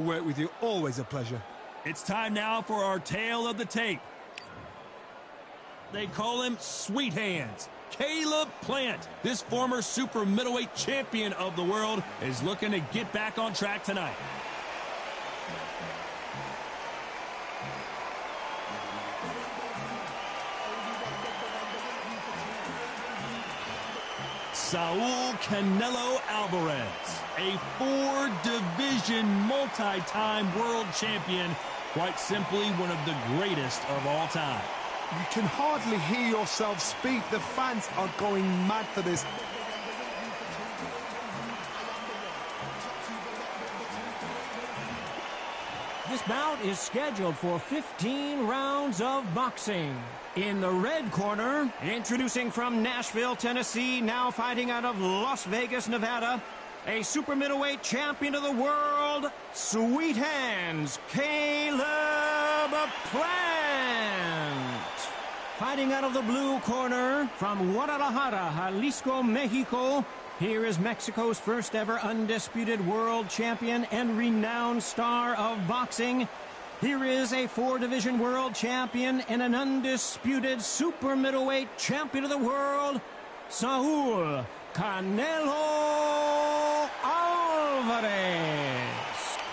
Work with you, always a pleasure. It's time now for our tale of the tape. They call him Sweet Hands. Caleb Plant, this former super middleweight champion of the world, is looking to get back on track tonight. Saul Canelo Alvarez, a four-division multi-time world champion, quite simply one of the greatest of all time. You can hardly hear yourself speak. The fans are going mad for this. This bout is scheduled for 15 rounds of boxing. In the red corner, introducing from Nashville, Tennessee, now fighting out of Las Vegas, Nevada, a super middleweight champion of the world, Sweet Hands, Caleb Plant. Fighting out of the blue corner, from Guadalajara, Jalisco, Mexico, here is Mexico's first ever undisputed world champion and renowned star of boxing. Here is a four-division world champion and an undisputed super middleweight champion of the world, Saul Canelo Alvarez.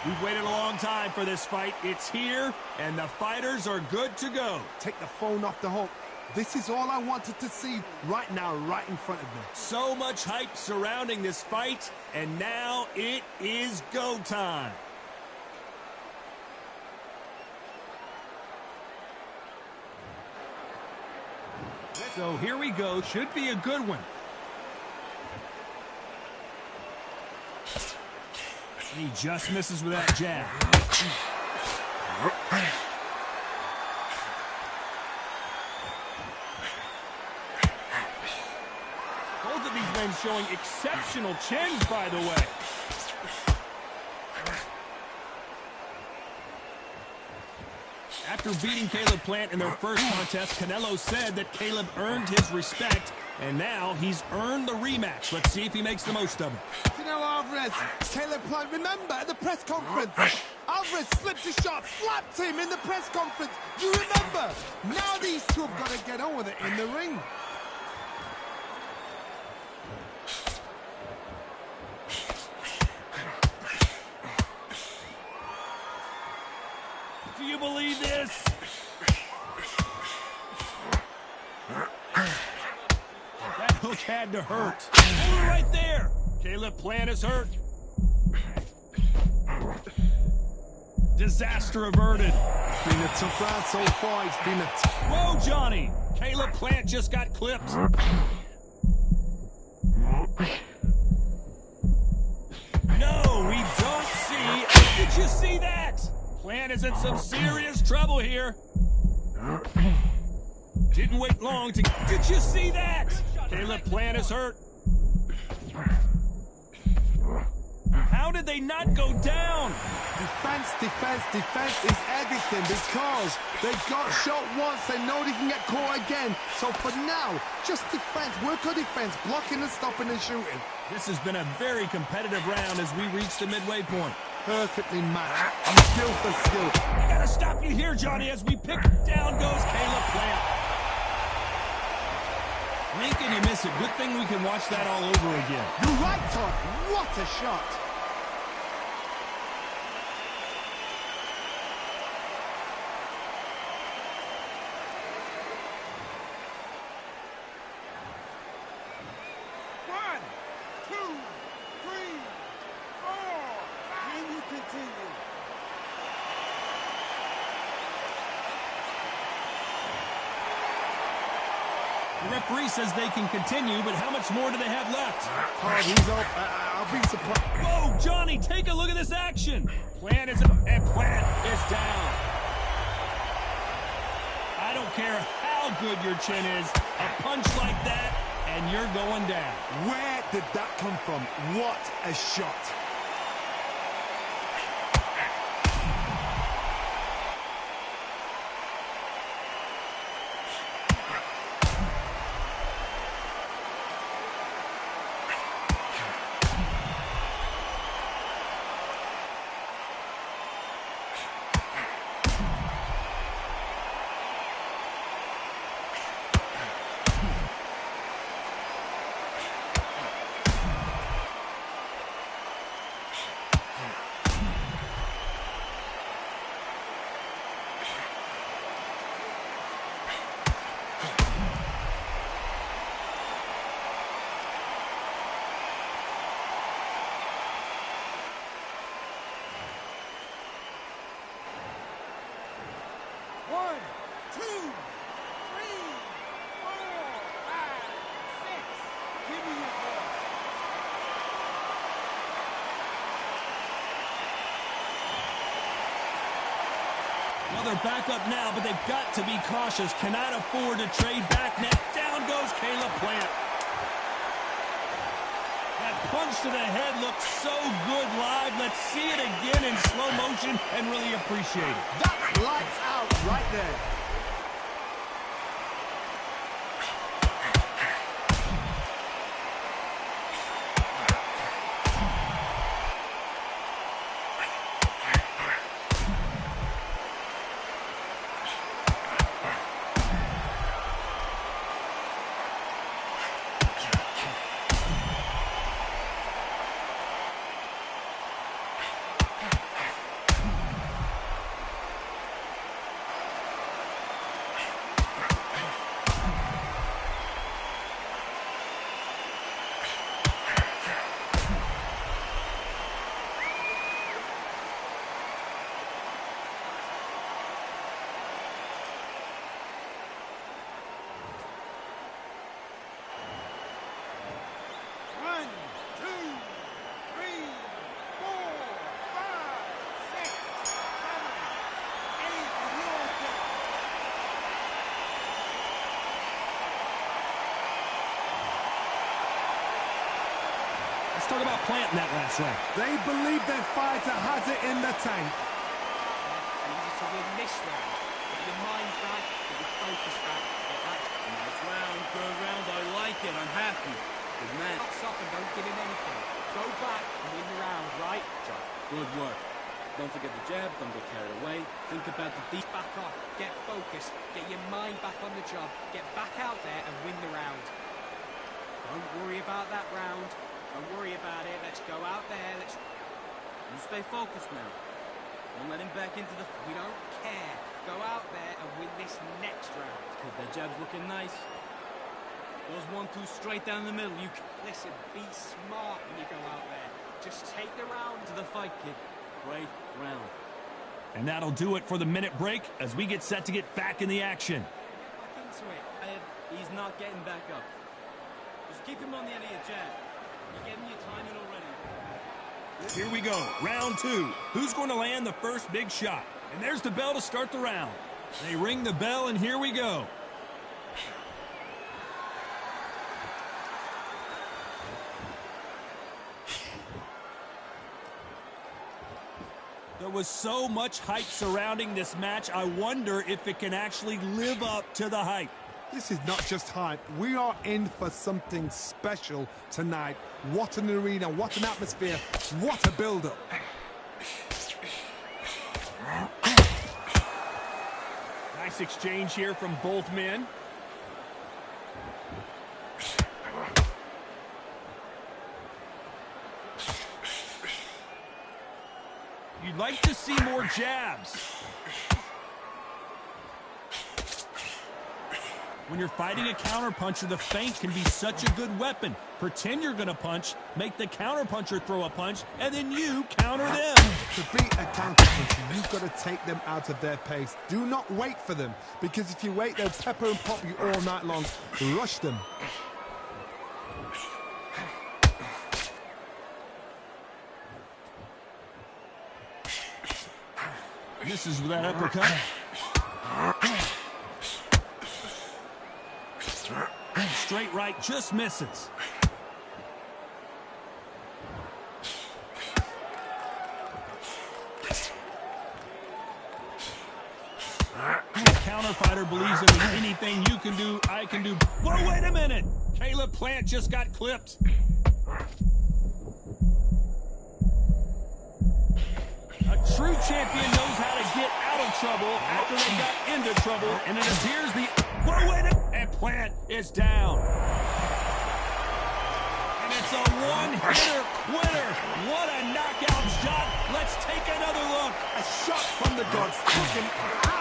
We've waited a long time for this fight. It's here, and the fighters are good to go. Take the phone off the hook. This is all I wanted to see right now, right in front of me. So much hype surrounding this fight, and now it is go time. So here we go. Should be a good one. He just misses with that jab. Both of these men showing exceptional chins, by the way. After beating Caleb Plant in their first contest, Canelo said that Caleb earned his respect, and now he's earned the rematch. Let's see if he makes the most of it. You know, Alvarez, Caleb Plant, remember at the press conference, Alvarez slipped a shot, slapped him in the press conference. You remember? Now these two have got to get on with it in the ring. Do you believe this? That hook had to hurt. Oh, right there. Caleb Plant is hurt. Disaster averted. It's been a tough round so far. It's been a... Whoa, Johnny. Caleb Plant just got clipped. No, we don't see... Did you see that? Plant is in some serious trouble here. Didn't wait long to... Did you see that? Caleb Plant is hurt. How did they not go down? Defense, defense, defense is everything because they got shot once. They know they can get caught again. So for now, just defense. Work on defense, blocking and stopping and shooting. This has been a very competitive round as we reach the midway point. Perfectly matched. Skill for skill. I gotta stop you here, Johnny, as we pick down goes Caleb Plant. Blink and you miss it. Good thing we can watch that all over again. You're right, Todd. What a shot. One, two, three, four. And you continue. The referee says they can continue, but how much more do they have left? Todd, he's up. I'll be surprised. Whoa, Johnny, take a look at this action. Plant is up, and Plant is down. I don't care how good your chin is, a punch like that, and you're going down. Where did that come from? What a shot. Well, they're back up now, but they've got to be cautious. Cannot afford to trade back net. Down goes Caleb Plant. That punch to the head looks so good live. Let's see it again in slow motion and really appreciate it. That's lights out right there. Let's talk about Plant in that last round. They believe their fighter has it in the tank. Easy to win this round. Get your mind back, get your focus back, get back. Nice round, good round. I like it. I'm happy. Good man. Box off and don't give him anything. Go back and win the round, right? Job. Good work. Don't forget the jab. Don't get carried away. Think about the deep. Back off. Get focused. Get your mind back on the job. Get back out there and win the round. Don't worry about that round. Don't worry about it. Let's go out there. You stay focused now. Don't let him back into the... We don't care. Go out there and win this next round. Good, that jab's looking nice. Goes 1-2 straight down the middle. You Listen, be smart when you go out there. Just take the round to the fight, kid. Great round. And that'll do it for the minute break as we get set to get back in the action. back into it. He's not getting back up. Just keep him on the end of your jab. You're getting your timing already. Here we go, round two. Who's going to land the first big shot? And there's the bell to start the round. They ring the bell, and here we go. There was so much hype surrounding this match, I wonder if it can actually live up to the hype. This is not just hype. We are in for something special tonight. What an arena, what an atmosphere, what a build-up. Nice exchange here from both men. You'd like to see more jabs. When you're fighting a counterpuncher, the feint can be such a good weapon. Pretend you're going to punch, make the counterpuncher throw a punch, and then you counter them. To beat a counterpuncher, you've got to take them out of their pace. Do not wait for them, because if you wait, they'll pepper and pop you all night long. Rush them. Misses with that uppercut. Straight right just misses. The counter fighter believes that there's anything you can do, I can do. Whoa, wait a minute! Caleb Plant just got clipped. A true champion knows how to get out of trouble after they got into trouble, and it appears the... Whoa, wait a minute! And Plant is down. And it's a one-hitter quitter. What a knockout shot. Let's take another look. A shot from the gods, took him out.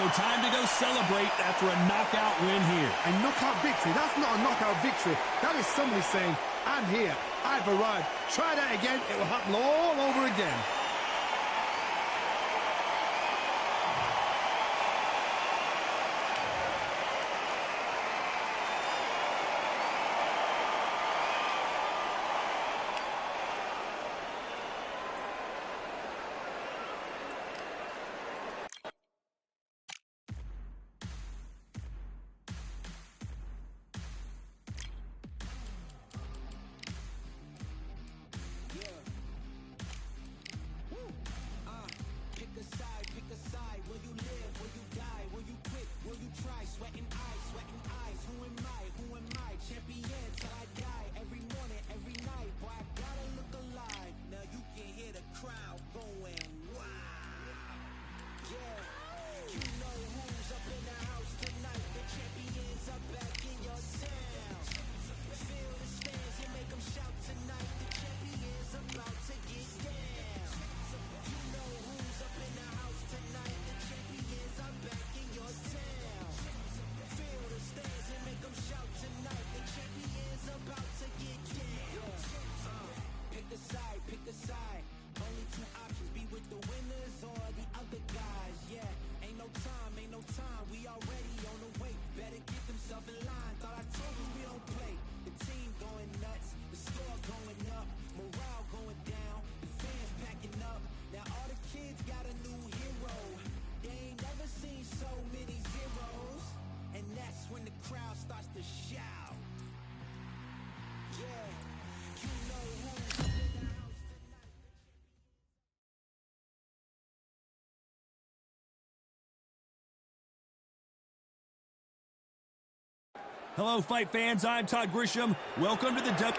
So time to go celebrate after a knockout win here. A knockout victory? That's not a knockout victory. That is somebody saying, I'm here, I've arrived. Try that again, it will happen all over again. Hello, fight fans. I'm Todd Grisham. Welcome to the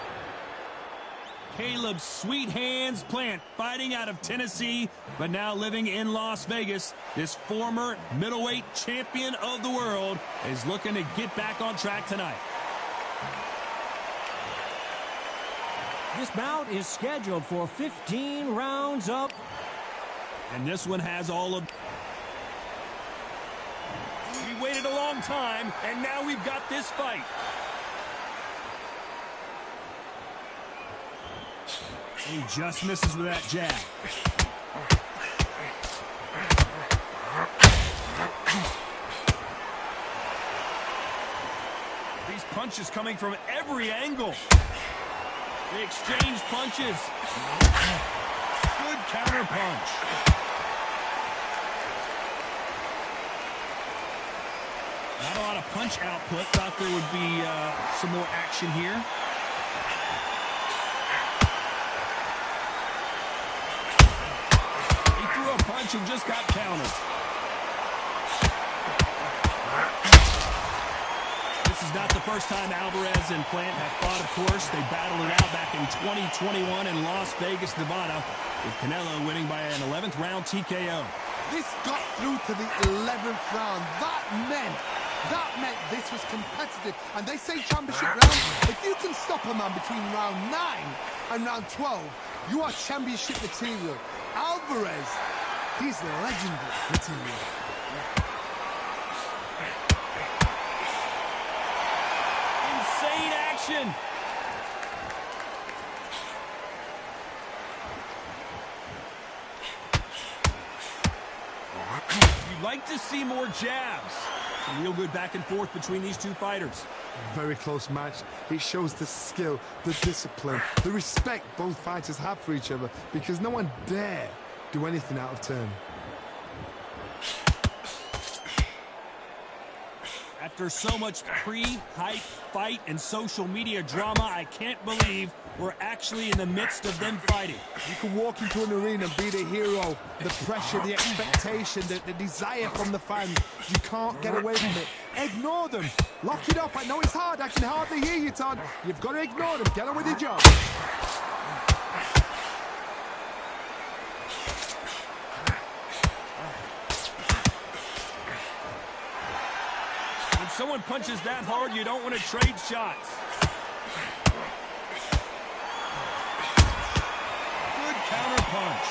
Caleb Sweet Hands Plant, fighting out of Tennessee, but now living in Las Vegas. This former middleweight champion of the world is looking to get back on track tonight. This bout is scheduled for 15 rounds of... And this one has all of... We waited a long time, and now we've got this fight. He just misses with that jab. These punches coming from every angle. They exchange punches. Good counter punch. Not a lot of punch output. Thought there would be some more action here. He threw a punch and just got countered. This is not the first time Alvarez and Plant have fought, of course. They battled it out back in 2021 in Las Vegas, Nevada, with Canelo winning by an 11th round TKO. This got through to the 11th round. That meant this was competitive. And they say championship round, if you can stop a man between round 9 and round 12, you are championship material. Alvarez, he's legendary material. Insane action. You'd like to see more jabs. Some real good back and forth between these two fighters. Very close match. It shows the skill, the discipline, the respect both fighters have for each other, because no one dare do anything out of turn. After so much pre-hype fight and social media drama, I can't believe we're actually in the midst of them fighting. You can walk into an arena and be the hero. The pressure, the expectation, the desire from the fans. You can't get away from it. Ignore them. Lock it up. I know it's hard. I can hardly hear you, Todd. You've got to ignore them. Get on with your job. When someone punches that hard, you don't want to trade shots. Good counter punch.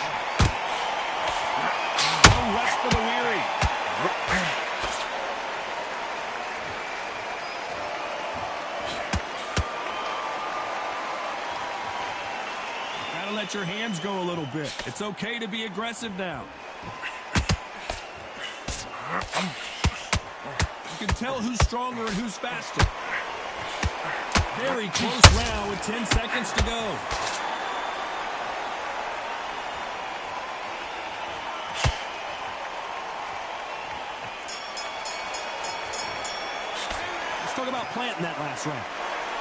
No rest for the weary. let your hands go a little bit. It's okay to be aggressive now. You can tell who's stronger and who's faster. Very close round with 10 seconds to go. Let's talk about planting that last round.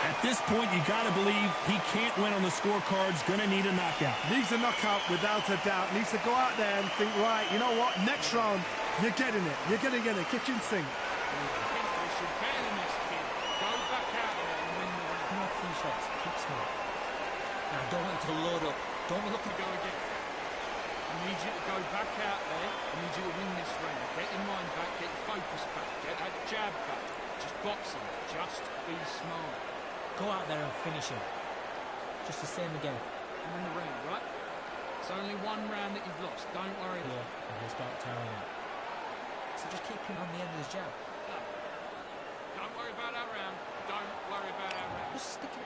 At this point, you got to believe he can't win on the scorecard's going to need a knockout. Needs a knockout without a doubt. Needs to go out there and think, right, you know what, next round, you're getting it. You're going to get it. Kitchen sink. Now, don't want to load up. Don't look to go again. I need you to go back out there. I need you to win this round. Get your mind back. Get your focus back. Get that jab back. Just box him. Just be smart. Go out there and finish him. Just the same again. And win the round, right? It's only one round that you've lost. Don't worry about it. And he'll start tiring out. So just keep him on the end of his jab. No. Don't worry about that round. Don't worry about that round. Just stick it.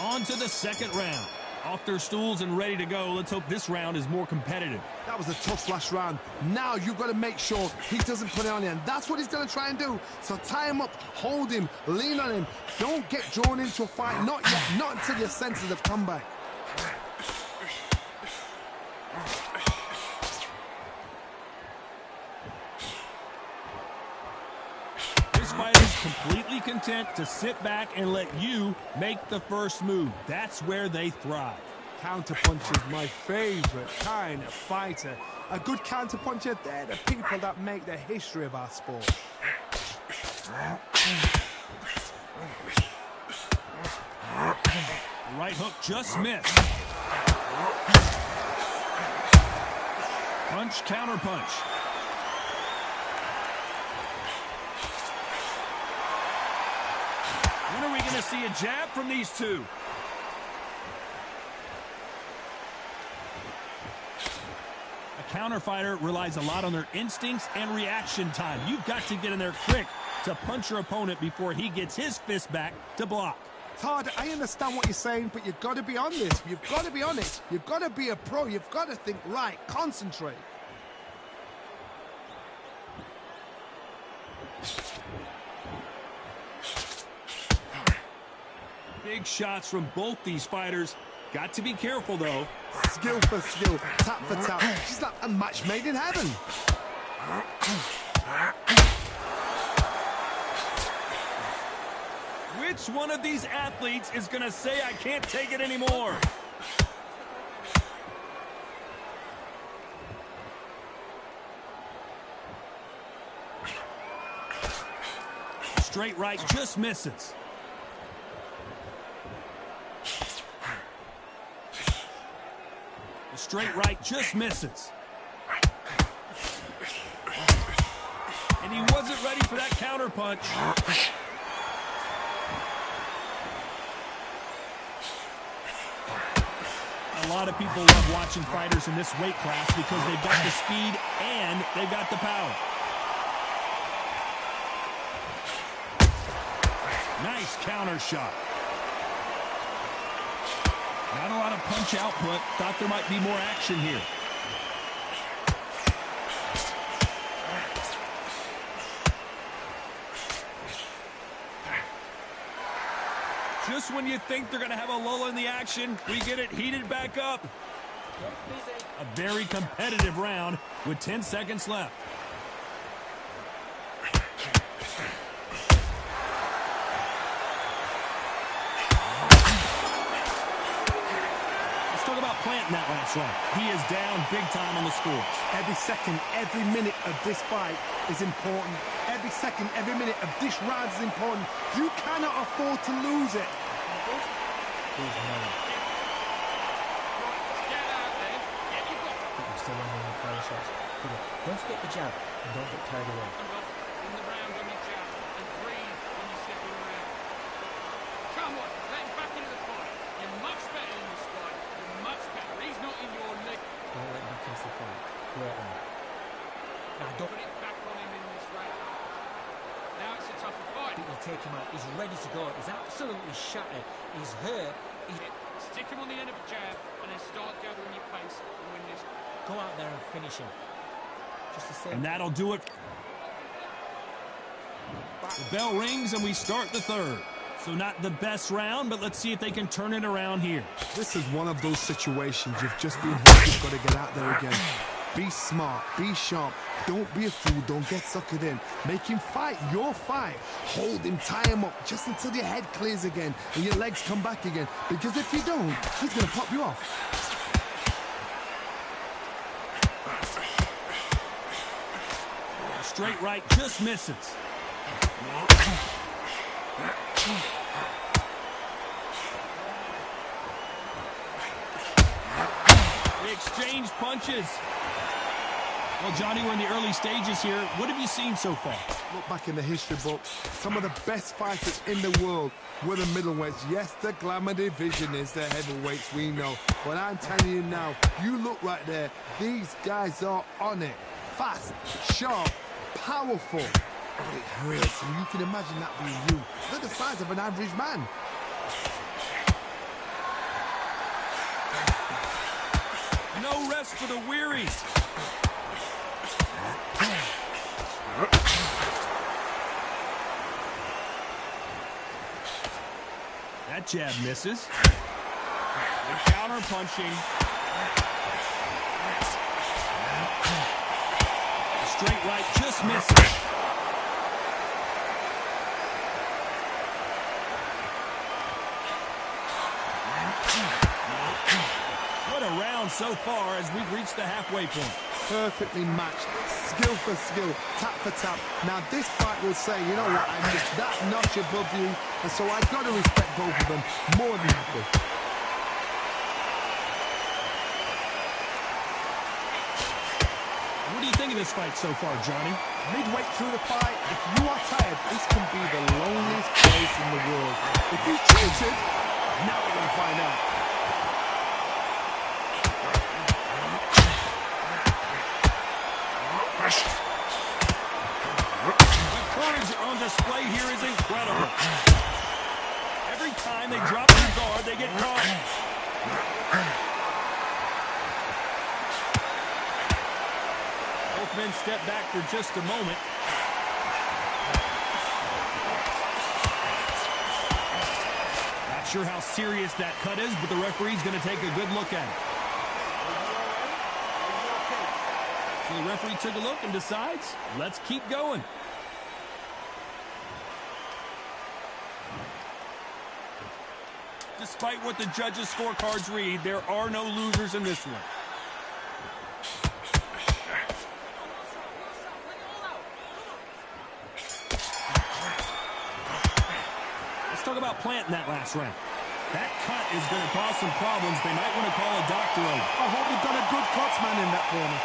On to the second round. Off their stools and ready to go. Let's hope this round is more competitive. That was a tough last round. Now you've got to make sure he doesn't put it on you, and that's what he's going to try and do. So tie him up, hold him, lean on him. Don't get drawn into a fight. Not yet. Not until your senses have come back. This fighter's completely content to sit back and let you make the first move. That's where they thrive. Counterpuncher is my favorite kind of fighter. A good counterpuncher, they're the people that make the history of our sport. Right hook just missed. Punch, counter punch. When are we going to see a jab from these two? A counter fighter relies a lot on their instincts and reaction time. You've got to get in there quick to punch your opponent before he gets his fist back to block. Todd, I understand what you're saying, but you've got to be on this. You've got to be on it. You've got to be a pro. You've got to think right. Concentrate. Big shots from both these fighters. Got to be careful, though. Skill for skill, tap for tap. She's like a match made in heaven. Which one of these athletes is going to say, I can't take it anymore? Straight right just misses. The straight right just misses. And he wasn't ready for that counter punch. A lot of people love watching fighters in this weight class because they've got the speed and they've got the power. Nice counter shot. Not a lot of punch output. Thought there might be more action here. Just when you think they're going to have a lull in the action, we get it heated back up. A very competitive round with 10 seconds left. Let's talk about planting that last round. He is down big time on the scores. Every second, every minute of this fight is important. Every second, every minute of this round is important. You cannot afford to lose it. Don't forget the jab and don't get carried away. In the round on your jab and breathe when you step around. Come on, let him back into the fight. You're much better in this fight. You're much better. He's not in your leg. Don't let him back into the fight. Great one. Now don't Put it back on him in this round. Now it's a tougher fight. think he'll take him out. He's ready to go. He's absolutely shattered. He's hurt. Stick him on the end of a jab and then start gathering your pace and win this. Go out there and finish him. Just the same. And that'll do it. The bell rings and we start the third. So not the best round, but let's see if they can turn it around here. This is one of those situations you've just been hit. You've got to get out there again. Be smart, be sharp, don't be a fool, don't get suckered in. Make him fight your fight. Hold him, tie him up, just until your head clears again and your legs come back again. Because if you don't, he's going to pop you off. Straight right just misses. They exchange punches. Well, Johnny, we're in the early stages here. What have you seen so far? Look back in the history books. Some of the best fighters in the world were the middleweights. Yes, the glamour division is the heavyweights, we know. But I'm telling you now, you look right there. These guys are on it. Fast, sharp, powerful. Oh, it hurts, and you can imagine that being you. They're the size of an average man. No rest for the weary. That jab misses. Good counter punching. The straight right just misses. What a round so far as we've reached the halfway point. Perfectly matched, skill for skill, tap for tap. Now this fight will say, you know what, I'm just that notch above you, and so I've got to respect both of them more than happy. What do you think of this fight so far, Johnny? Midway through the fight, if you are tired, this can be the loneliest place in the world. If he's cheated, now we're going to find out. The courage on display here is incredible. Every time they drop their guard, they get caught. Both men step back for just a moment. Not sure how serious that cut is, but the referee's going to take a good look at it. So the referee took a look and decides, let's keep going. Despite what the judges' scorecards read, there are no losers in this one. Let's talk about planting that last round. That cut is going to cause some problems. They might want to call a doctor over. I hope you've got a good cutsman in that corner.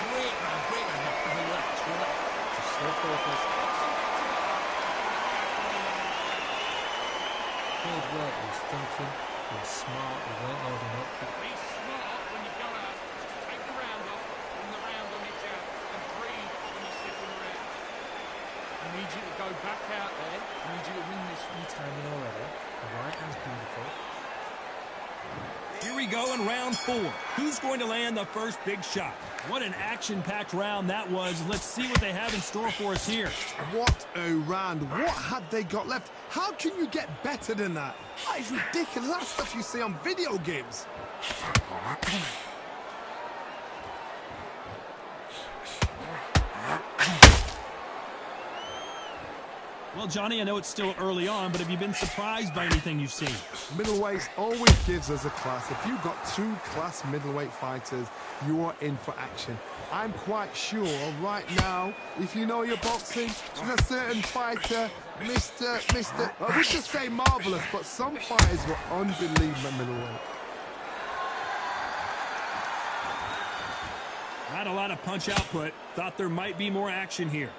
Great, man. Great, man. Relax, relax. Just stay focused. Good work. He was thinking. He was smart. He weren't loading up. Be smart when you go out. Take the round off, and the round on your jab, and breathe when you slip in the round. I need you to go back out there. I need you to win this one. Timing already. The right hand's beautiful. Here we go in round 4. Who's going to land the first big shot? What an action-packed round that was. Let's see what they have in store for us here. What a round. What had they got left? How can you get better than that? That is ridiculous. That's stuff you see on video games. Well, Johnny, I know it's still early on, but have you been surprised by anything you've seen? Middleweights always gives us a class. If you've got 2 class middleweight fighters, you are in for action. I'm quite sure right now, if you know your boxing, there's a certain fighter, Mr. I would just say marvelous, but some fighters were unbelievable middleweight. Not a lot of punch output. Thought there might be more action here.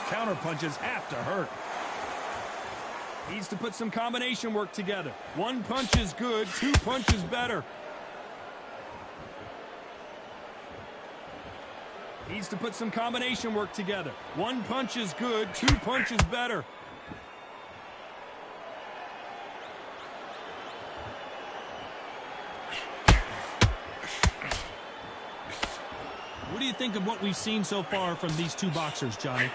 Counter punches have to hurt. Needs to put some combination work together. 1 punch is good, 2 punches better. Needs to put some combination work together. One punch is good, two punches better. What do you think of what we've seen so far from these two boxers, Johnny?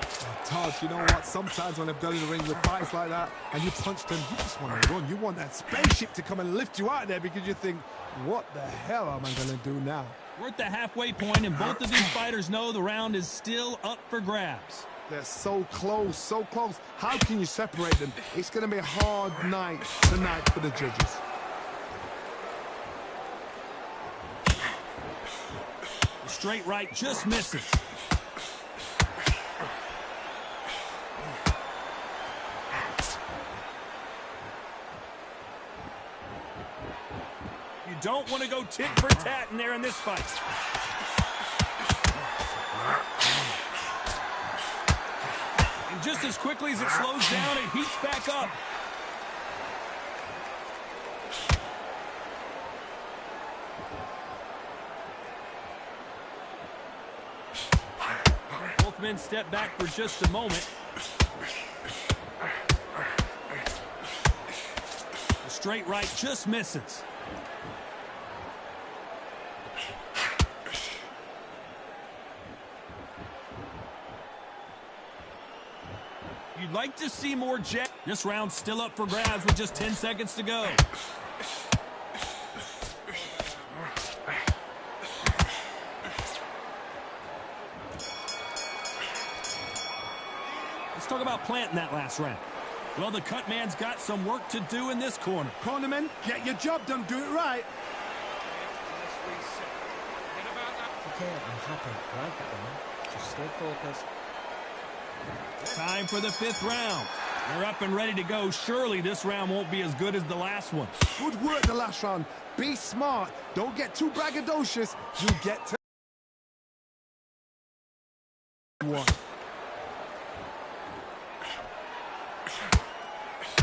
Todd, you know what? Sometimes when I've gone in the ring with fights like that and you punch them, you just want to run. You want that spaceship to come and lift you out of there because you think, what the hell am I going to do now? We're at the halfway point, and both of these fighters know the round is still up for grabs. They're so close, so close. How can you separate them? It's going to be a hard night tonight for the judges. The straight right just misses. You don't want to go tit for tat in there in this fight. And just as quickly as it slows down, it heats back up. Both men step back for just a moment. The straight right just misses. You'd like to see more jab. This round's still up for grabs with just 10 seconds to go. Let's talk about planting that last round. Well, the cut man's got some work to do in this corner. Cornerman, get your job done. Do it right. Okay, I'm happy. I like that one. Just stay focused. Time for the fifth round. They're up and ready to go. Surely this round won't be as good as the last one. Good work the last round. Be smart. Don't get too braggadocious. You get to one.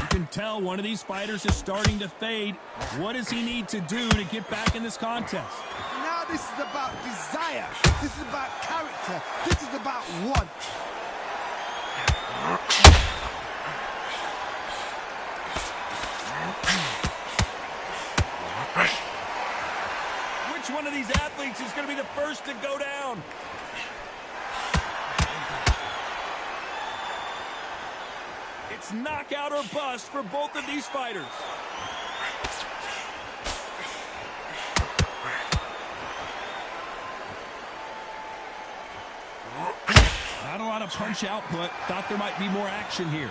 You can tell one of these fighters is starting to fade. What does he need to do to get back in this contest? Now this is about desire. This is about character. This is about want. Which one of these athletes is going to be the first to go down? It's knockout or bust for both of these fighters. Not a lot of punch output. Thought there might be more action here.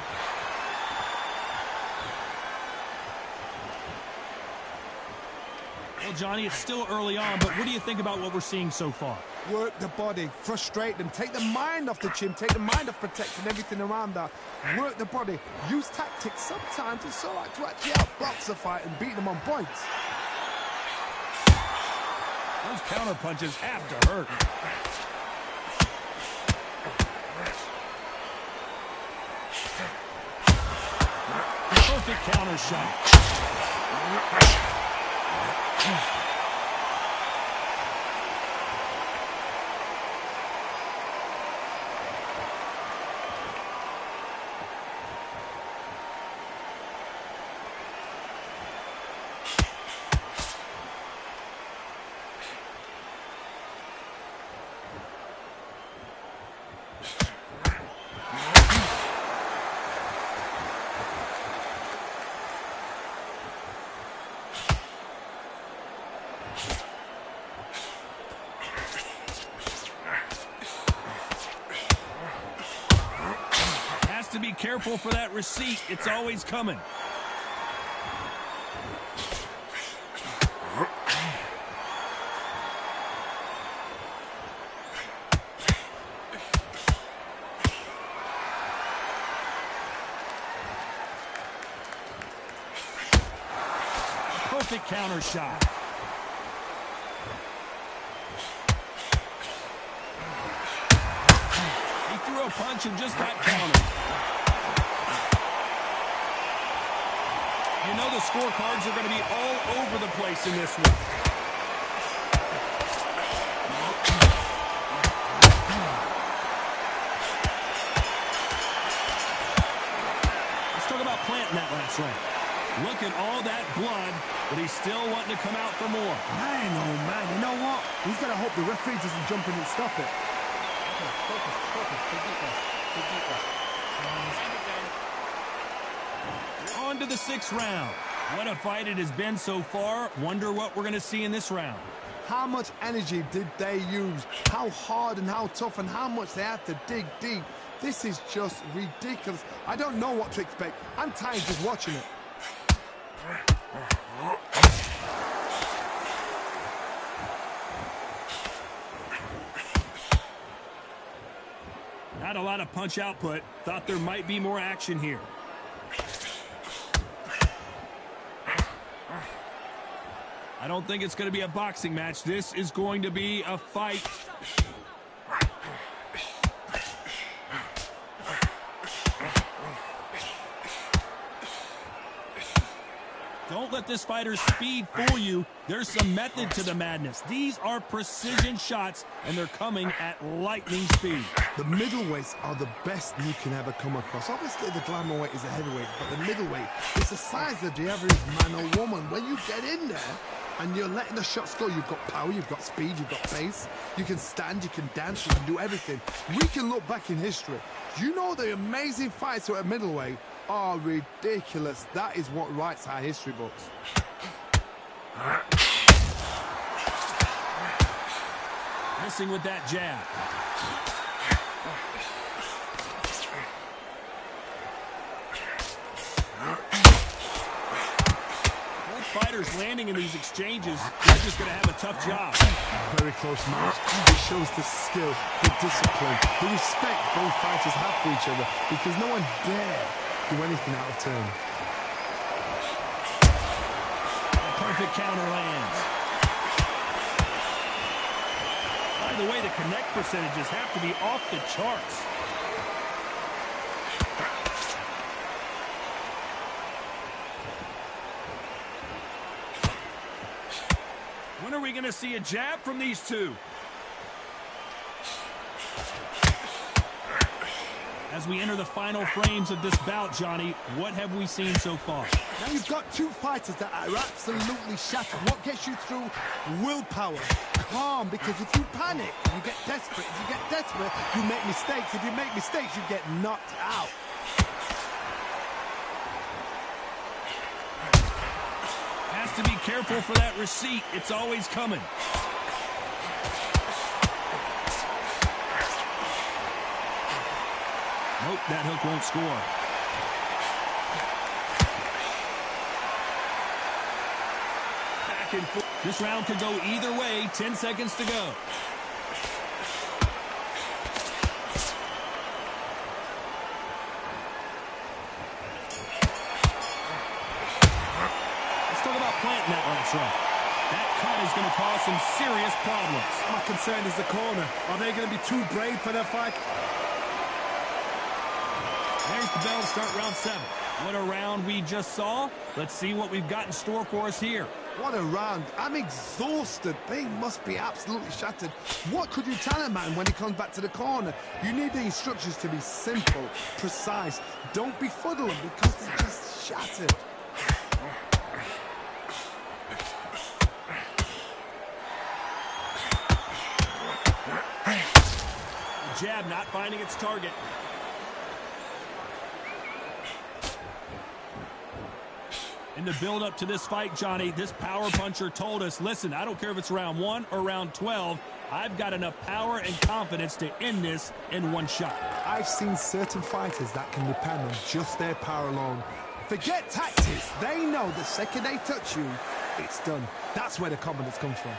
Well, Johnny, it's still early on, but what do you think about what we're seeing so far? Work the body, frustrate them, take the mind off the chin, take the mind off protecting everything around that. Work the body, use tactics. Sometimes it's all right to actually outbox a fight and beat them on points. Those counter punches have to hurt. Perfect counter shot. To be careful for that receipt. It's always coming. Perfect counter shot. He threw a punch and just got countered. You know the scorecards are going to be all over the place in this one. planting that last round. Look at all that blood, but he's still wanting to come out for more. Man, oh man, you know what? He's got to hope the referee doesn't jump in and stop it. Focus. Dig deeper. On to the 6th round. What a fight it has been so far. Wonder what we're going to see in this round. How much energy did they use? How hard and how tough and how much they had to dig deep. This is just ridiculous. I don't know what to expect. I'm tired just watching it. Not a lot of punch output. Thought there might be more action here. I don't think it's going to be a boxing match. This is going to be a fight. Don't let this fighter's speed fool you. There's some method to the madness. These are precision shots, and they're coming at lightning speed. The middleweights are the best you can ever come across. Obviously, the glamour weight is a heavyweight, but the middleweight is the size of the average man or woman. When you get in there and you're letting the shots go, you've got power, you've got speed, you've got pace. You can stand, you can dance, you can do everything. We can look back in history. You know the amazing fights at middleweight are ridiculous. That is what writes our history books. Missing with that jab. Both fighters landing in these exchanges. They're just going to have a tough job. Very close match. It shows the skill, the discipline, the respect both fighters have for each other, because no one dare do anything out of turn. Perfect counter lands. By the way, the connect percentages have to be off the charts. When are we going to see a jab from these two? As we enter the final frames of this bout, Johnny, what have we seen so far? Now you've got two fighters that are absolutely shattered. What gets you through? Willpower. Calm, because if you panic, you get desperate. If you get desperate, you make mistakes. If you make mistakes, you get knocked out. Has to be careful for that receipt. It's always coming. Nope, that hook won't score. Back and forth. This round could go either way. 10 seconds to go. Let's talk about planting that last round. That cut is going to cause some serious problems. My concern is the corner. Are they going to be too brave for their fight? There's the bell to start round 7. What a round we just saw. Let's see what we've got in store for us here. What a round. I'm exhausted. They must be absolutely shattered. What could you tell a man when he comes back to the corner? You need the instructions to be simple, precise. Don't befuddle them because they're just shattered. The jab not finding its target. In the build-up to this fight, Johnny, this power puncher told us, listen, I don't care if it's round 1 or round 12, I've got enough power and confidence to end this in one shot. I've seen certain fighters that can depend on just their power alone. Forget tactics. They know the second they touch you, it's done. That's where the confidence comes from.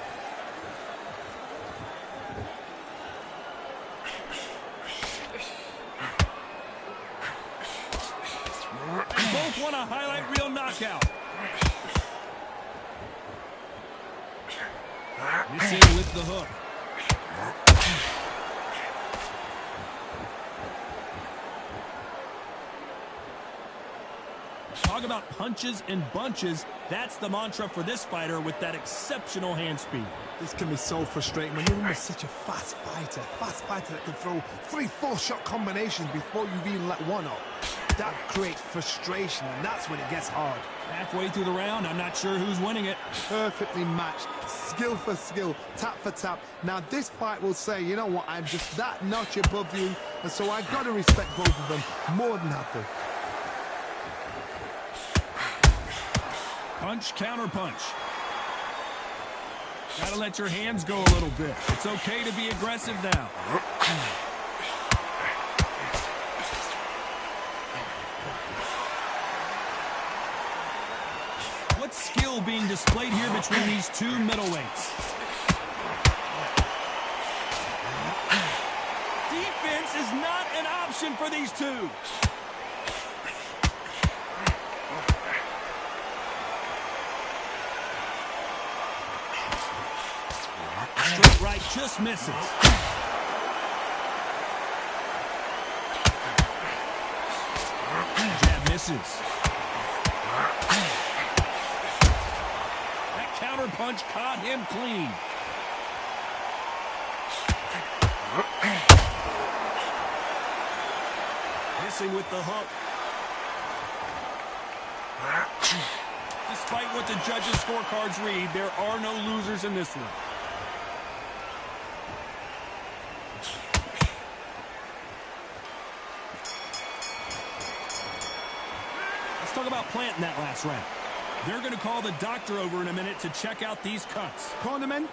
Both want a highlight reel knockout. Missing with the hook. Talk about punches and bunches. That's the mantra for this fighter with that exceptional hand speed. This can be so frustrating when you're such a fast fighter that can throw 3-4 shot combinations before you've even let one up. that creates frustration, and that's when it gets hard. Halfway through the round, I'm not sure who's winning it. Perfectly matched, skill for skill, tap for tap. Now this fight will say, you know what, I'm just that notch above you, and so I've got to respect both of them more than have to. Punch, counter punch. Gotta let your hands go a little bit. It's okay to be aggressive now. What skill being displayed here between these two middleweights? Defense is not an option for these two. Straight right just misses. Jab misses. That counter punch caught him clean. Missing with the hook. Despite what the judges' scorecards read, there are no losers in this one. Let's talk about Plant in that last round. They're going to call the doctor over in a minute to check out these cuts. Cornermen.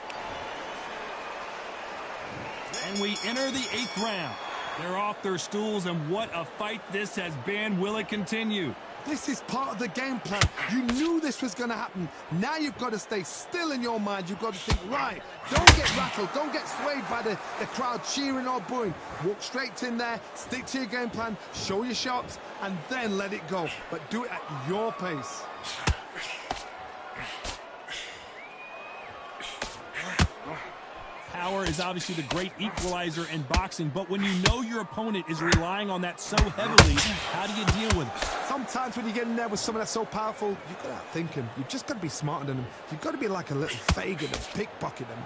And we enter the 8th round. They're off their stools, and what a fight this has been. Will it continue? This is part of the game plan. You knew this was going to happen. Now you've got to stay still in your mind. You've got to think, right, don't get rattled. Don't get swayed by the crowd cheering or booing. Walk straight in there, stick to your game plan, show your shots, and then let it go. But do it at your pace. Power is obviously the great equalizer in boxing, but when you know your opponent is relying on that so heavily, how do you deal with it? Sometimes when you get in there with someone that's so powerful, you've got to outthink him. You've just got to be smarter than him. You've got to be like a little Fagin and pickpocket him.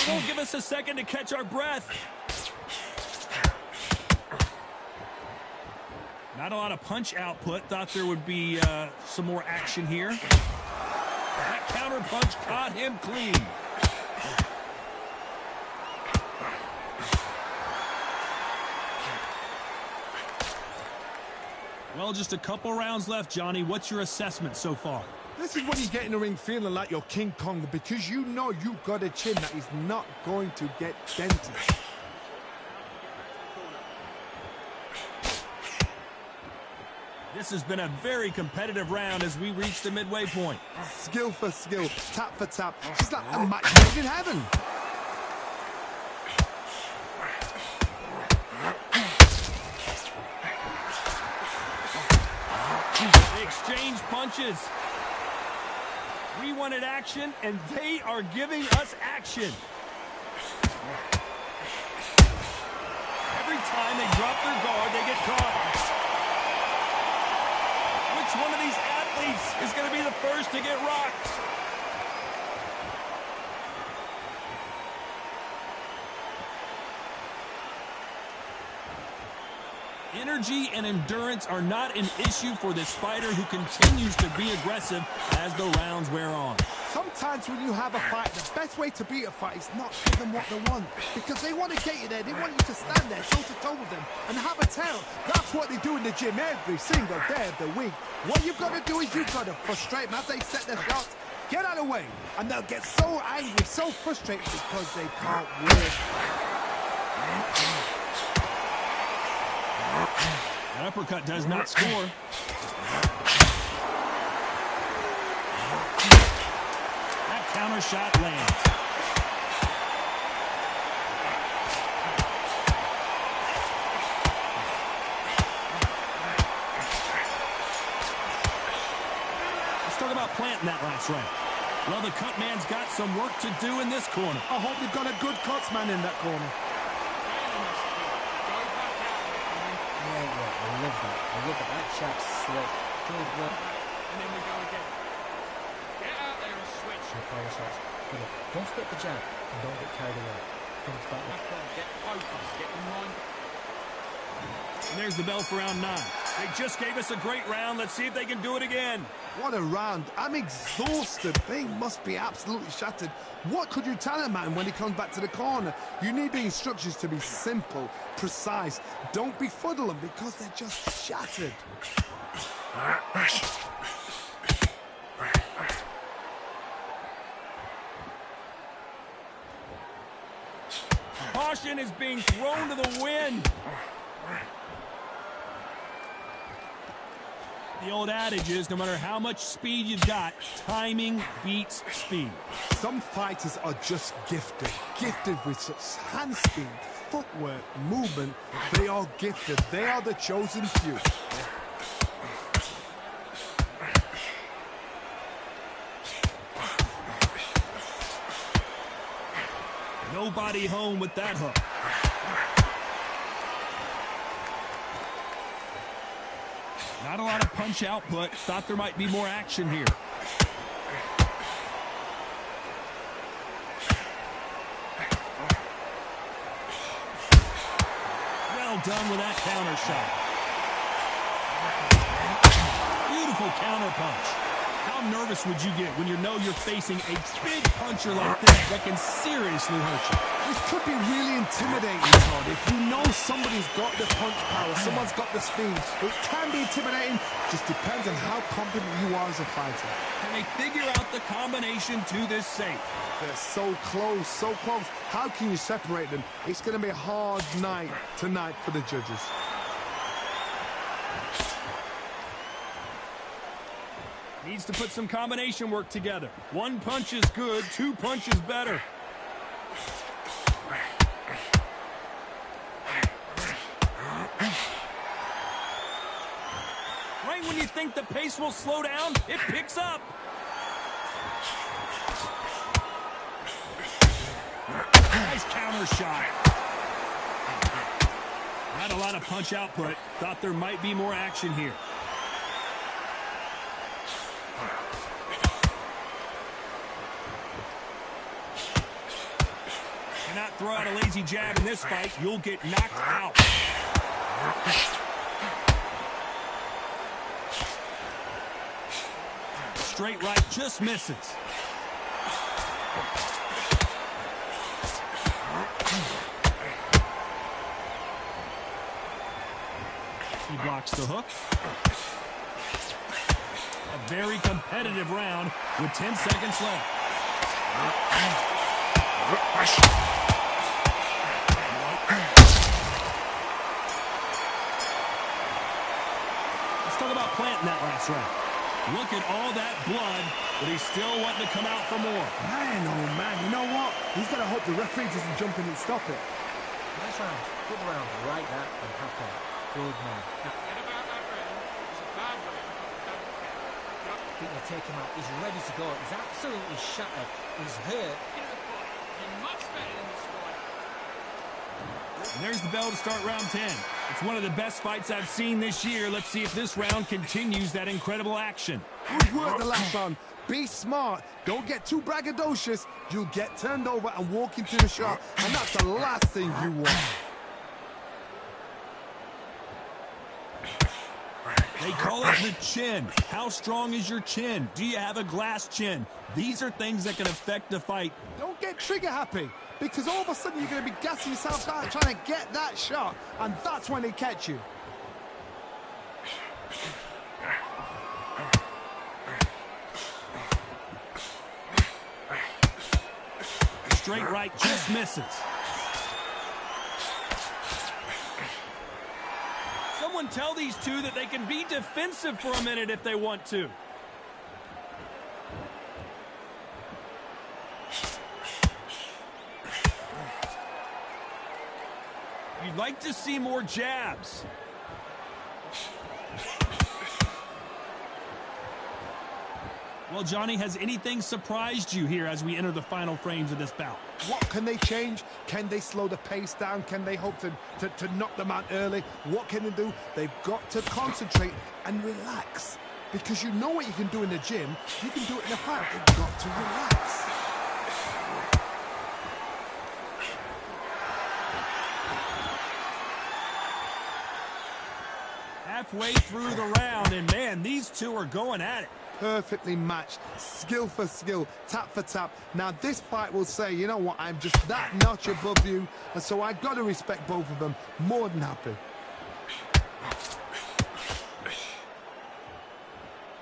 Won't give us a second to catch our breath. Not a lot of punch output. Thought there would be some more action here. That counter punch caught him clean. Well, just a couple rounds left, Johnny. What's your assessment so far? This is when you get in the ring feeling like you're King Kong, because you know you've got a chin that is not going to get dented. This has been a very competitive round as we reach the midway point. Skill for skill, tap for tap. It's like a match made in heaven. They exchange punches. We wanted action, and they are giving us action. Every time they drop their guard, they get caught. Which one of these athletes is going to be the first to get rocked? Energy and endurance are not an issue for this fighter who continues to be aggressive as the rounds wear on. Sometimes when you have a fight, the best way to beat a fight is not give them what they want, because they want to get you there. They want you to stand there toe-to-toe with them and have a tell. That's what they do in the gym every single day of the week. What you've got to do is you've got to frustrate them as they set their shots. Get out of the way, and they'll get so angry, so frustrated because they can't win. An uppercut does not score. That counter shot lands. Let's talk about Plant in that last round. Well, the cut man's got some work to do in this corner. I hope you've got a good cuts man in that corner. I love that. I love that. That chap's slick. Good work. And then we go again. Get out there and switch. your power shots. But look, don't forget the jab and don't get carried away. Things back. Get focused, get in mind. And there's the bell for round 9. They just gave us a great round. Let's see if they can do it again. What a round. I'm exhausted. They must be absolutely shattered. What could you tell a man when he comes back to the corner? You need the instructions to be simple, precise. Don't befuddle them because they're just shattered. Caution is being thrown to the wind. The old adage is, no matter how much speed you've got, timing beats speed. Some fighters are just gifted. Gifted with such hand speed, footwork, movement. They are gifted. They are the chosen few. Nobody home with that hook. Not a lot of punch output. Thought there might be more action here. Well done with that counter shot. Beautiful counter punch. How nervous would you get when you know you're facing a big puncher like this that can seriously hurt you? This could be really intimidating, Todd. If you know somebody's got the punch power, someone's got the speed, it can be intimidating. Just depends on how confident you are as a fighter. Can they figure out the combination to this safe? They're so close, so close. How can you separate them? It's going to be a hard night tonight for the judges. Needs to put some combination work together. One punch is good, 2 punches better. Right when you think the pace will slow down, it picks up. Nice counter shot. Not a lot of punch output. Thought there might be more action here. Cannot throw out a lazy jab in this fight. You'll get knocked out. Straight right just misses. He blocks the hook. A very competitive round with 10 seconds left. Let's talk about Plant in that last round. Look at all that blood, but he's still wanting to come out for more. Man, oh man, you know what? He's got to hope the referee doesn't jump in and stop it. Nice round. Good round. Right that and happy. Good man. Forget about that round. It's a bad round. Don't care. I think they take him out. He's ready to go. He's absolutely shattered. He's hurt. You're much better than this fight. And there's the bell to start round 10. It's one of the best fights I've seen this year. Let's see if this round continues that incredible action. Good work the last round. Be smart. Don't get too braggadocious. You'll get turned over and walk into the shot, and that's the last thing you want. They call it the chin. How strong is your chin? Do you have a glass chin? These are things that can affect the fight. Don't get trigger happy, because all of a sudden you're going to be gassing yourself out trying to get that shot, and that's when they catch you. Straight right just misses. Someone tell these two that they can be defensive for a minute if they want to. You'd like to see more jabs. Well, Johnny, has anything surprised you here as we enter the final frames of this bout? What can they change? Can they slow the pace down? Can they hope to knock them out early? What can they do? They've got to concentrate and relax. Because you know what you can do in the gym. You can do it in the fight. They've got to relax. halfway through the round, and man, these two are going at it. Perfectly matched, skill for skill, tap for tap. Now this fight will say, you know what, I'm just that notch above you, and so I've got to respect both of them. More than happy.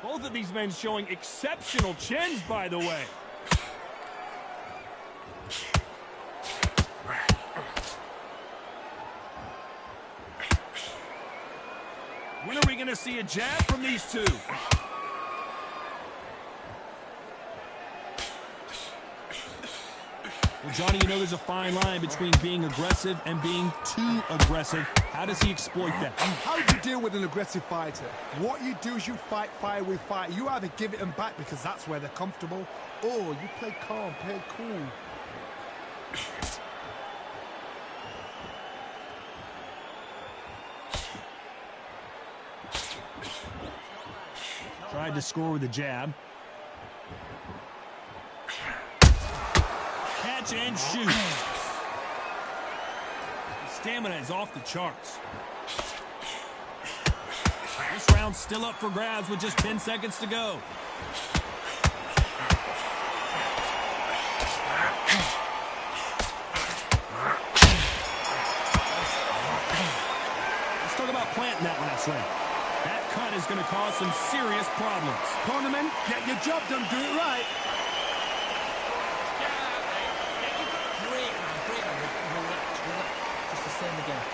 Both of these men showing exceptional chins, by the way. When are we going to see a jab from these two? Well, Johnny, you know there's a fine line between being aggressive and being too aggressive. How does he exploit that? How do you deal with an aggressive fighter? What you do is you fight fire with fire. You either give it them back because that's where they're comfortable, or you play calm, play cool. Tried to score with a jab. Catch and shoot. His stamina is off the charts. This round's still up for grabs with just 10 seconds to go. Let's talk about planting that one, that's right. That cut is going to cause some serious problems. Cornerman, get your job done, do it right. Great, man. Great, man. Relax, relax. Just the same again.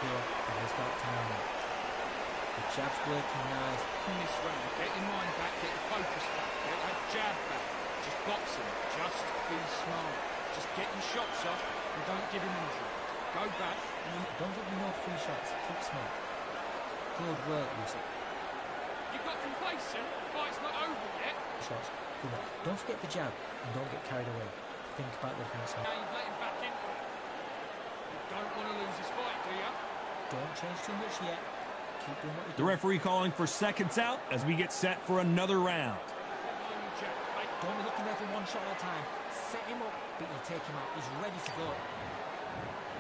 Here, and he's got time. The jab's working nice. In this round, get your mind back, get your focus back, get that jab back. Just box him. Just be smart. Just get your shots off and don't give him anything. Go back. Don't give him no free shots. Keep smart. Good work, Yusuf. You got complacent. The fight's not over yet. Shots. Good work. Don't forget the jab and don't get carried away. Think about the defense. Now you've let him back in. You don't want to lose this fight, do you? Don't change too much yet. Keep doing what you're The doing. referee calling for seconds out as we get set for another round. Don't be looking there for one shot at a time. Set him up, but you take him out. He's ready to go.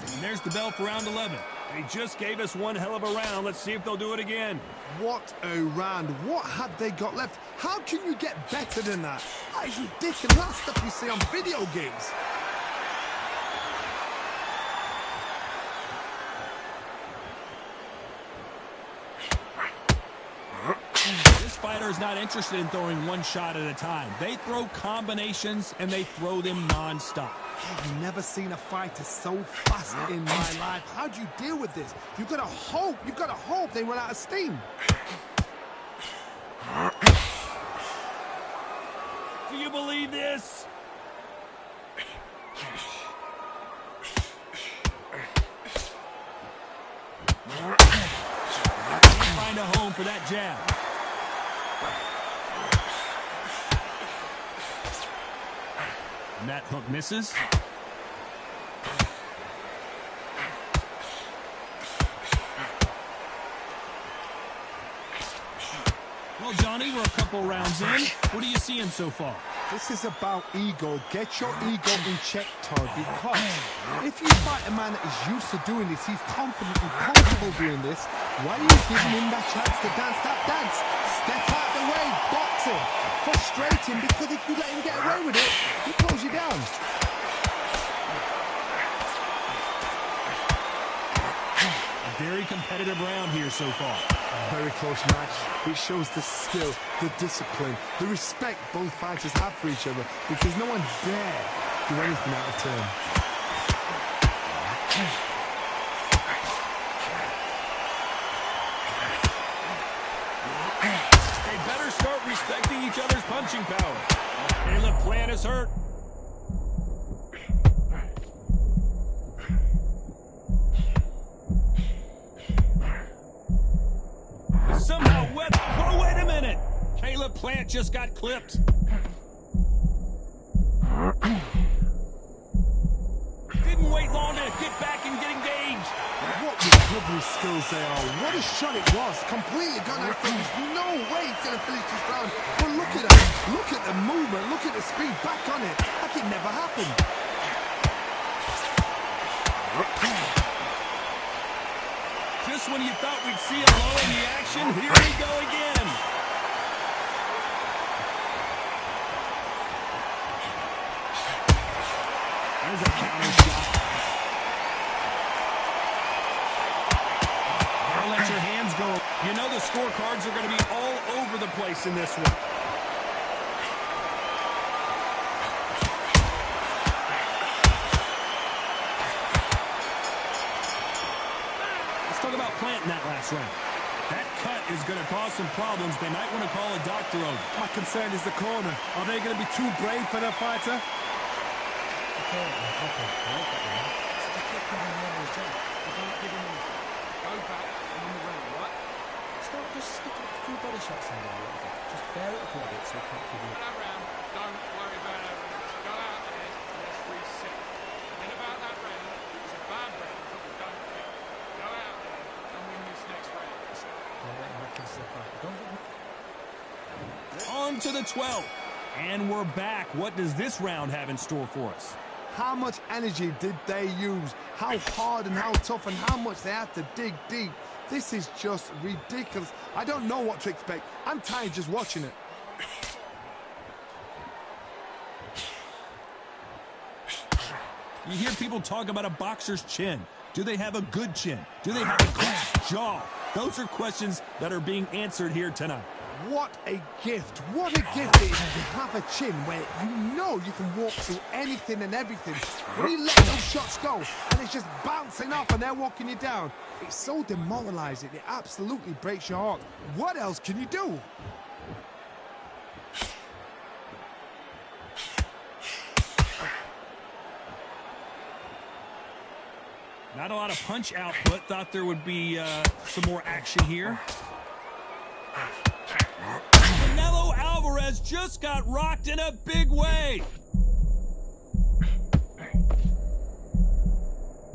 And there's the bell for round 11. They just gave us one hell of a round. Let's see if they'll do it again. What a round. What had they got left? How can you get better than that? That is ridiculous. That's stuff you see on video games. This fighter is not interested in throwing one shot at a time. They throw combinations, and they throw them non-stop. I've never seen a fighter so fast in my life. How do you deal with this? You've got to hope they run out of steam. Do you believe this? Find a home for that jab. And that hook misses. Well, Johnny, we're a couple rounds in. What are you seeing so far? This is about ego. Get your ego in check, Todd, because if you fight a man that is used to doing this, he's confident and comfortable doing this, why are you giving him that chance to dance that dance? Step out the way, box him, frustrate him, because if you let him get away with it, he pulls you down. A very competitive round here so far. Very close match. It shows the skill, the discipline, the respect both fighters have for each other, because no one dare do anything out of turn. They better start respecting each other's punching power. Caleb Plant is hurt. Somehow wet. Oh, wait a minute. Caleb Plant just got clipped. Didn't wait long to get back and get engaged. What recovery skills they are. What a shot it was. Completely gone out. There's no way he's going to finish this round. But look at that. Look at the movement. Look at the speed. Back on it. Like it never happened. Just when you thought we'd see a lull in the action, here we go again. There's a counter shot. Don't let your hands go. You know the scorecards are going to be all over the place in this one. Let's talk about planting that last round. That cut is going to cause some problems. They might want to call a doctor over. My concern is the corner. Are they going to be too brave for their fighter? Okay, I like that one. So just keep giving him the jab. You don't give him anything. Go back and win the round, right? Just stick a few body shots in there a little bit. Just bear it up a little bit so it can't give you... That round, don't worry about that round. Go out there and let's reset. Then about that round, it was a bad round, but we don't care. Go out there and win this next round. Don't let him back into the fight. Don't give him... On to the 12th. And we're back. What does this round have in store for us? How much energy did they use? How hard and how tough and how much they had to dig deep. This is just ridiculous. I don't know what to expect. I'm tired just watching it. You hear people talk about a boxer's chin. Do they have a good chin? Do they have a cracked jaw? Those are questions that are being answered here tonight. What a gift. What a gift it is to have a chin where you know you can walk through anything and everything. When you let those shots go and it's just bouncing off and they're walking you down, it's so demoralizing. It absolutely breaks your heart. What else can you do? Not a lot of punch output. Thought there would be some more action here. Alvarez just got rocked in a big way.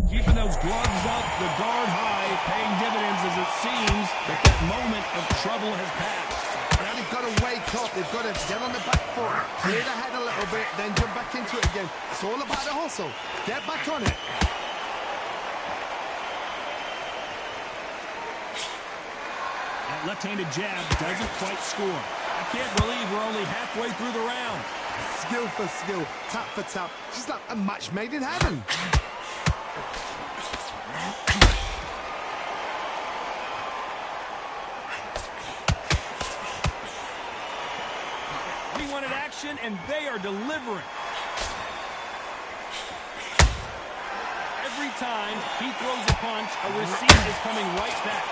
Keeping those gloves up, the guard high, paying dividends as it seems that moment of trouble has passed. Now they've got to wake up. They've got to get on the back foot, clear the head a little bit, then jump back into it again. It's all about the hustle. Get back on it. That left-handed jab doesn't quite score. I can't believe we're only halfway through the round. Skill for skill, tap for tap. Just like a match made in heaven. We wanted action, and they are delivering. Every time he throws a punch, a receipt is coming right back.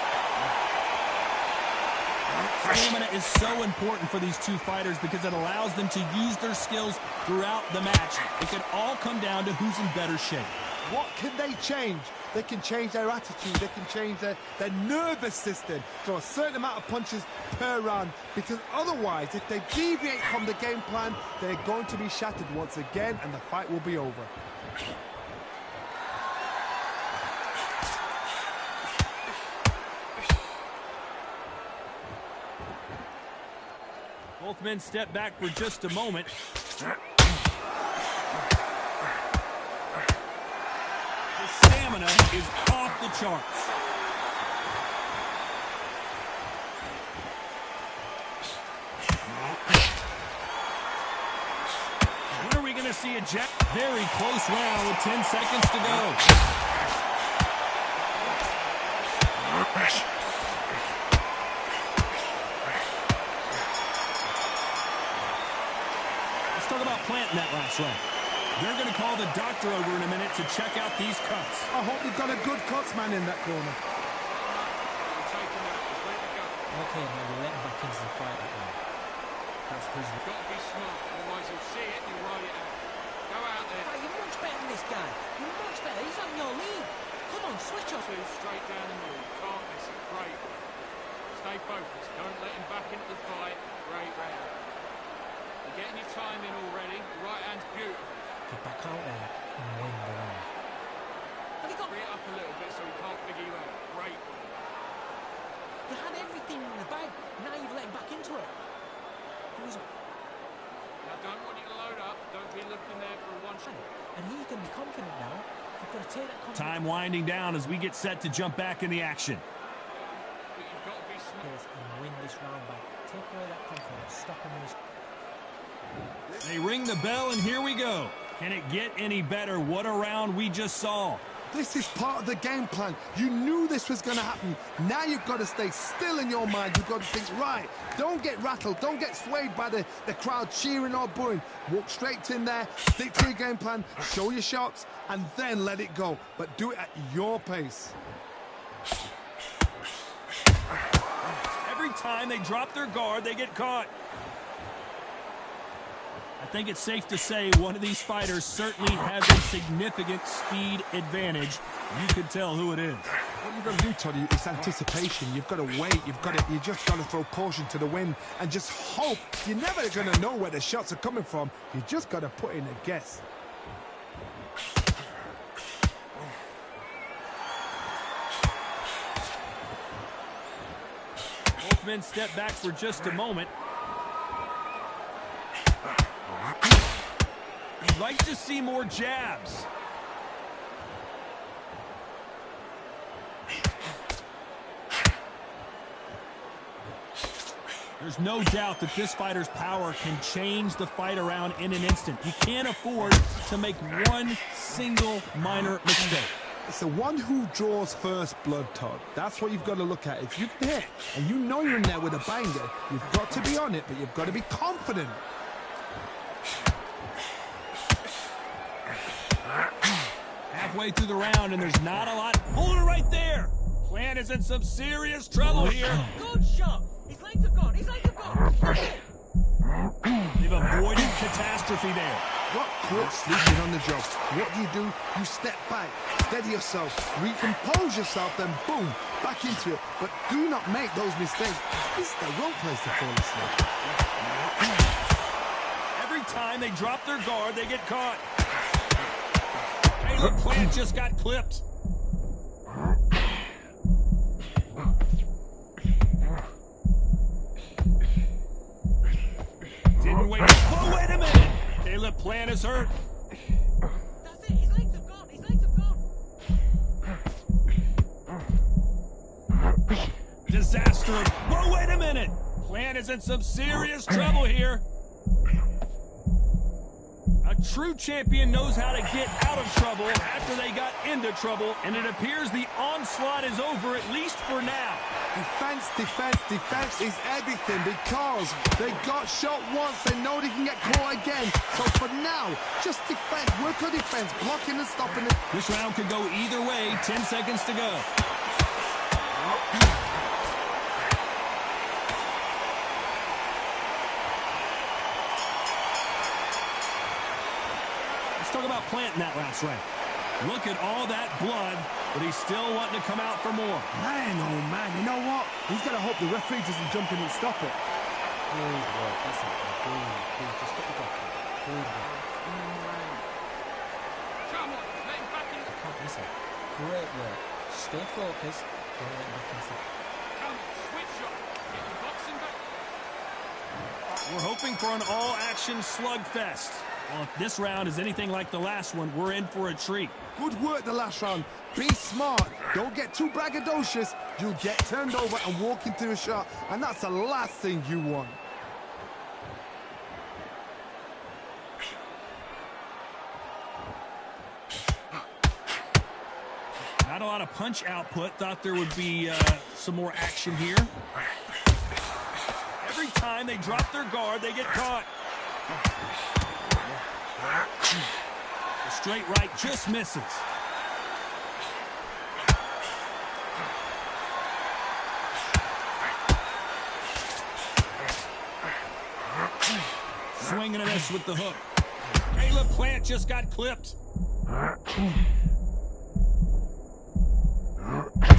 Stamina is so important for these two fighters because it allows them to use their skills throughout the match. It can all come down to who's in better shape. What can they change? They can change their attitude. They can change their nervous system. Throw a certain amount of punches per round. Because otherwise, if they deviate from the game plan, they're going to be shattered once again and the fight will be over. Both men step back for just a moment. The stamina is off the charts. When are we going to see a jab? Very close round with 10 seconds to go. Talk about planting that last round. They're going to call the doctor over in a minute to check out these cuts. I hope you've got a good cuts man in that corner. Okay, now we'll let him back into the fight now. That's because You've got to be smart, otherwise you'll see it and you'll write it out. Go out there. Hey, you're much better than this guy. You're much better. He's on your lead. Come on, switch up. Two straight down the middle. Can't miss it. Great. Stay focused. Don't let him back into the fight. Great round. You're getting your time in already. The right hand's beautiful. Get back out there and win the round. Have you got it up a little bit so he can't figure you out? Great. You had everything in the bag. Now you've let him back into it. Now don't want you to load up. Don't be looking there for a one shot. And he's going to be confident now. You've got to take that confidence. Time winding down as we get set to jump back in the action. where that comes from. Stop him in his... They ring the bell, and here we go. Can it get any better? What a round we just saw. This is part of the game plan. You knew this was going to happen. Now you've got to stay still in your mind. You've got to think, right, don't get rattled. Don't get swayed by the crowd cheering or booing. Walk straight in there, stick to your game plan, show your shots, and then let it go. But do it at your pace. Every time they drop their guard, they get caught. I think it's safe to say one of these fighters certainly has a significant speed advantage. You can tell who it is. What you've got to do, Toddy, is anticipation. You've got to wait. You just got to throw caution to the wind and just hope. You're never going to know where the shots are coming from. You just got to put in a guess. Both men step back for just a moment. You'd like to see more jabs. There's no doubt that this fighter's power can change the fight around in an instant. You can't afford to make one single minor mistake. It's the one who draws first blood, Todd. That's what you've got to look at. If you're there and you know you're in there with a banger, you've got to be on it, but you've got to be confident. Halfway through the round, and there's not a lot. Hold it right there. Plant is in some serious trouble here. Good shot. His legs have gone. His legs have gone. That's it. They've avoided catastrophe there. What quit sleeping on the job? What do? You step back, steady yourself, recompose yourself, then boom, back into it. But do not make those mistakes. This is the wrong place to fall asleep. Every time they drop their guard, they get caught. Caleb Plant just got clipped. Didn't wait. Oh, wait a minute. Caleb Plant is hurt. That's it. His legs have gone. His legs have gone. Disaster. Whoa, wait a minute. Plant is in some serious trouble here. A true champion knows how to get out of trouble after they got into trouble, and it appears the onslaught is over, at least for now. Defense, defense, defense is everything because they got shot once. They know they can get caught again. So for now, just defense, work on defense, blocking and stopping it. This round could go either way. 10 seconds to go. Let's talk about Plant in that last round. Look at all that blood, but he's still wanting to come out for more. Man, oh man, you know what? He's got to hope the referee doesn't jump in and stop it. Good work. That's it. Good. Just get the back. Good work. Come on, let him back in. Can't miss it. Great work. Stay focused. Don't let him back inside. Come on, switch up. Get the boxing back. We're hoping for an all-action slugfest. Well, if this round is anything like the last one, we're in for a treat. Good work the last round. Be smart. Don't get too braggadocious. You'll get turned over and walk into a shot, and that's the last thing you want. Not a lot of punch output. Thought there would be some more action here. Every time they drop their guard, they get caught. The straight right just misses. Swinging a miss with the hook. Caleb Plant just got clipped.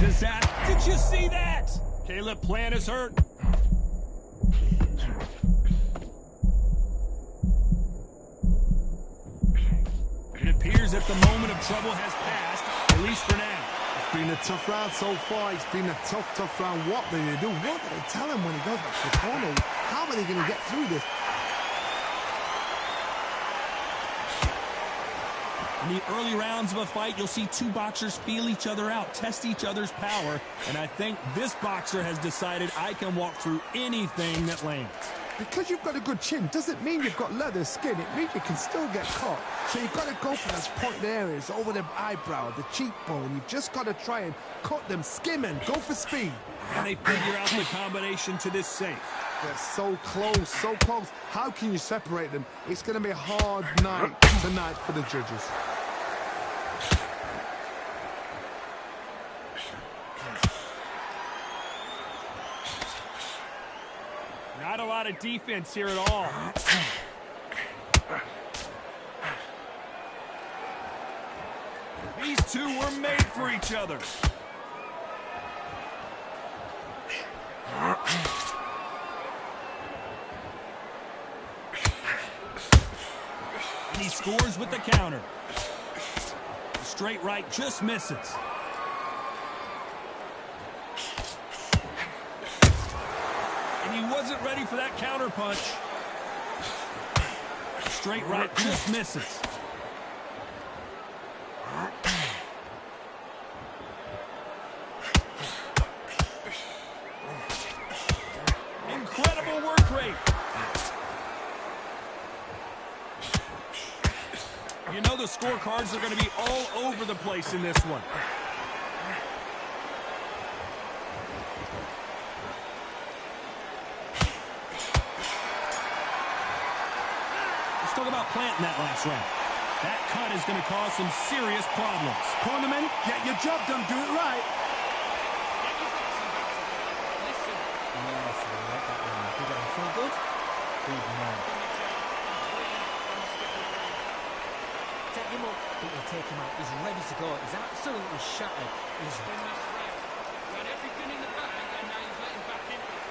Disaster. Did you see that? Caleb Plant is hurt. It appears that the moment of trouble has passed, at least for now. It's been a tough round so far. It's been a tough round. What do they do? What do they tell him when he goes back to the corner? How are they going to get through this? In the early rounds of a fight, you'll see two boxers feel each other out, test each other's power, and I think this boxer has decided I can walk through anything that lands. Because you've got a good chin doesn't mean you've got leather skin. It means you can still get caught. So you've got to go for those pointed areas, over the eyebrow, the cheekbone. You've just got to try and cut them, skim and go for speed. And they figure out the combination to this safe. They're so close, so close. How can you separate them? It's going to be a hard night tonight for the judges. Not a lot of defense here at all. These two were made for each other. And he scores with the counter. The straight right just misses. And he wasn't ready for that counter punch. The straight right just misses. Incredible work rate. You know the scorecards are going to be all over the place in this one. Let's talk about planting that last round. That cut is going to cause some serious problems. Cornerman, get your job done, do it right. Yes, I like that one. Good one. Feel good? Good man. Take him up, but you take him out. He's ready to go. He's absolutely shattered. He's Win this round. He had everything in the bag, and now he's letting back into it.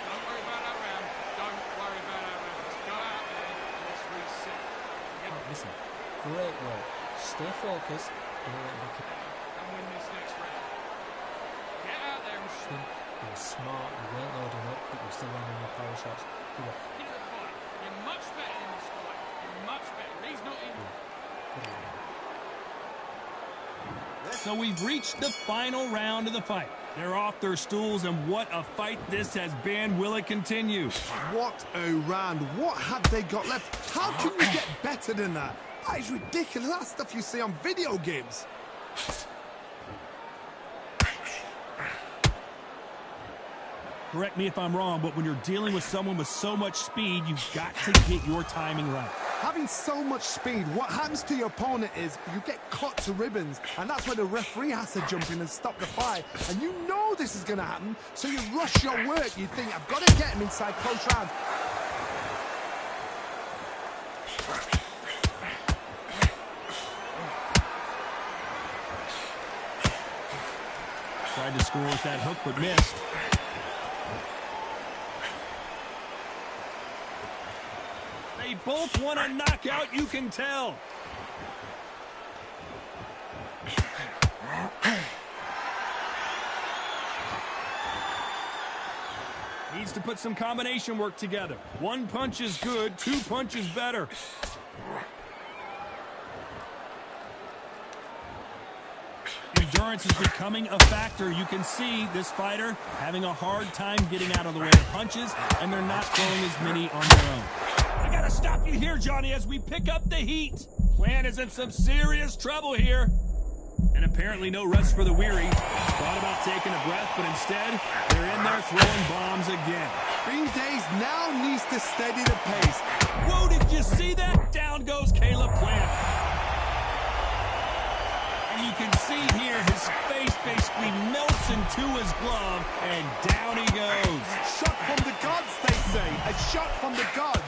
Don't worry about that round. Don't worry about that round. Let's go out there and let's reset. listen. Great work. Stay focused. And win this next round. Get out there and swing. You were smart. You weren't loading up, but you were still landing your power shots. You were. Get the fight. You're much better in this fight. You're much better. He's not in. So we've reached the final round of the fight. They're off their stools, and what a fight this has been. Will it continue? What a round. What have they got left? How can you get better than that? That is ridiculous. That's stuff you see on video games. Correct me if I'm wrong, but when you're dealing with someone with so much speed, you've got to get your timing right. Having so much speed, what happens to your opponent is you get cut to ribbons, and that's where the referee has to jump in and stop the fight. And you know this is going to happen, so you rush your work. You think, I've got to get him inside close rounds. Tried to score with that hook, but missed. They both want a knockout, you can tell. Needs to put some combination work together. One punch is good, two punches better. Endurance is becoming a factor. You can see this fighter having a hard time getting out of the way of punches, and they're not throwing as many on their own. I gotta stop you here, Johnny, as we pick up the heat. Plant is in some serious trouble here. And apparently no rest for the weary. Thought about taking a breath, but instead, they're in there throwing bombs again. Bean Days now needs to steady the pace. Whoa, did you see that? Down goes Caleb Plant. And you can see here his face basically melts into his glove, and down he goes. Shot from the gods, they say. A shot from the gods.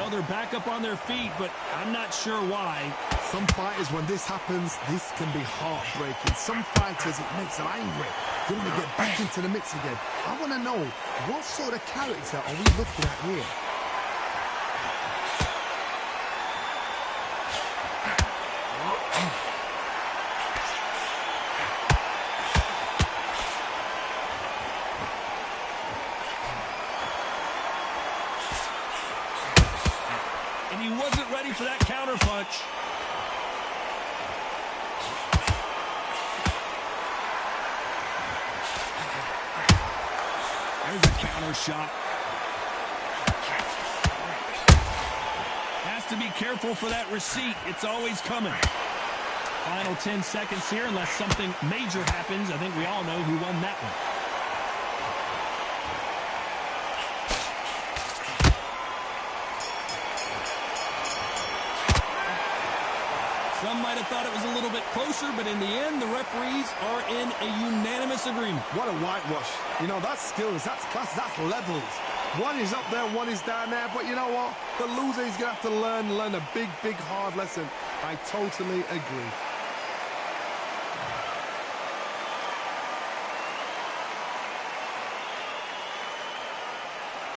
Well, they're back up on their feet, but I'm not sure why. Some fighters, when this happens, this can be heartbreaking. Some fighters, it makes them angry. They want to get back into the mix again. I want to know, what sort of character are we looking at here? And he wasn't ready for that counter punch. There's a counter shot. Has to be careful for that receipt. It's always coming. Final 10 seconds here, unless something major happens. I think we all know who won that one. Some might have thought it was a little bit closer, but in the end, the referees are in a unanimous agreement. What a whitewash. You know, that's skills, that's class, that's levels. One is up there, one is down there, but you know what? The loser is going to have to learn a big, hard lesson. I totally agree.